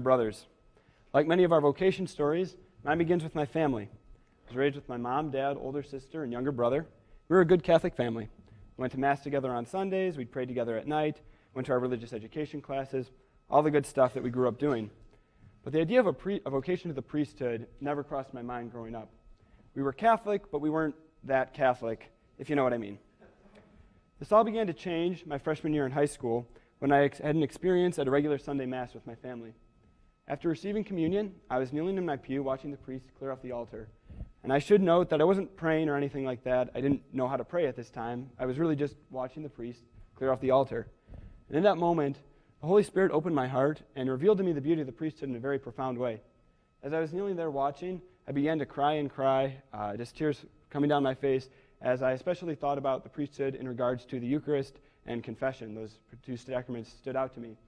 brothers. Like many of our vocation stories, mine begins with my family. I was raised with my mom, dad, older sister, and younger brother. We were a good Catholic family. We went to Mass together on Sundays, we'd pray together at night, went to our religious education classes, all the good stuff that we grew up doing. But the idea of a vocation to the priesthood never crossed my mind growing up. We were Catholic, but we weren't that Catholic, if you know what I mean. This all began to change my freshman year in high school when I had an experience at a regular Sunday Mass with my family. After receiving communion, I was kneeling in my pew watching the priest clear off the altar. And I should note that I wasn't praying or anything like that. I didn't know how to pray at this time. I was really just watching the priest clear off the altar. And in that moment, the Holy Spirit opened my heart and revealed to me the beauty of the priesthood in a very profound way. As I was kneeling there watching, I began to cry and cry, just tears coming down my face, as I especially thought about the priesthood in regards to the Eucharist and confession. Those two sacraments stood out to me.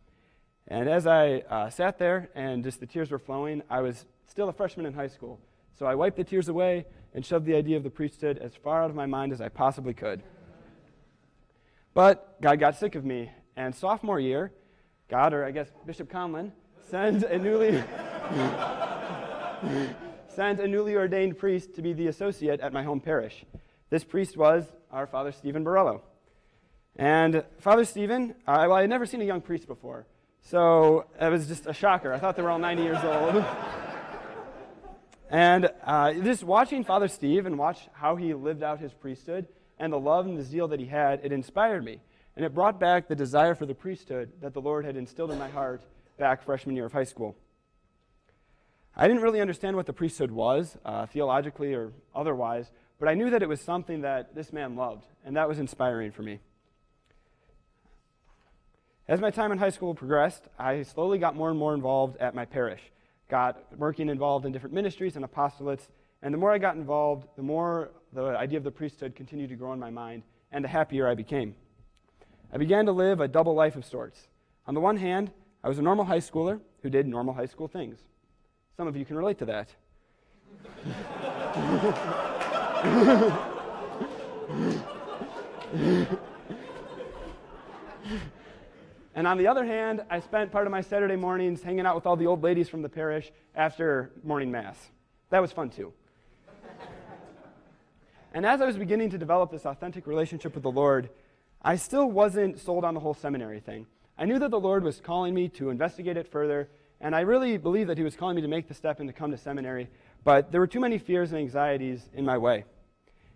And as I sat there and just the tears were flowing, I was still a freshman in high school. So I wiped the tears away and shoved the idea of the priesthood as far out of my mind as I possibly could. But God got sick of me, and sophomore year, God, or I guess Bishop Conlon, sent a newly ordained priest to be the associate at my home parish. This priest was our Father Stephen Borello. And Father Stephen, I had never seen a young priest before, so it was just a shocker. I thought they were all 90 years old. And just watching Father Steve and watch how he lived out his priesthood and the love and the zeal that he had, it inspired me. And it brought back the desire for the priesthood that the Lord had instilled in my heart back freshman year of high school. I didn't really understand what the priesthood was, theologically or otherwise, but I knew that it was something that this man loved, and that was inspiring for me. As my time in high school progressed, I slowly got more and more involved at my parish, got working involved in different ministries and apostolates, and the more I got involved, the more the idea of the priesthood continued to grow in my mind, and the happier I became. I began to live a double life of sorts. On the one hand, I was a normal high schooler who did normal high school things. Some of you can relate to that. And on the other hand, I spent part of my Saturday mornings hanging out with all the old ladies from the parish after morning Mass. That was fun too. And as I was beginning to develop this authentic relationship with the Lord, I still wasn't sold on the whole seminary thing. I knew that the Lord was calling me to investigate it further, and I really believed that he was calling me to make the step and to come to seminary, but there were too many fears and anxieties in my way.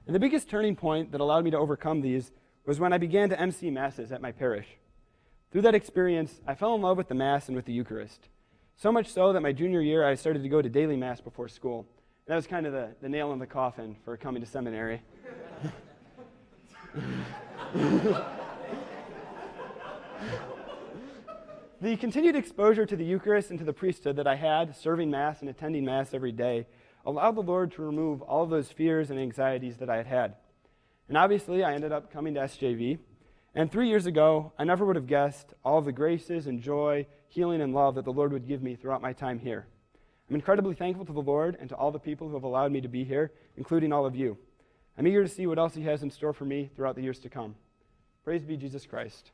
And the biggest turning point that allowed me to overcome these was when I began to MC Masses at my parish. Through that experience, I fell in love with the Mass and with the Eucharist. So much so that my junior year, I started to go to daily Mass before school. That was kind of the nail in the coffin for coming to seminary. The continued exposure to the Eucharist and to the priesthood that I had, serving Mass and attending Mass every day, allowed the Lord to remove all of those fears and anxieties that I had had. And obviously, I ended up coming to SJV. And 3 years ago, I never would have guessed all of the graces and joy, healing, and love that the Lord would give me throughout my time here. I'm incredibly thankful to the Lord and to all the people who have allowed me to be here, including all of you. I'm eager to see what else he has in store for me throughout the years to come. Praise be Jesus Christ.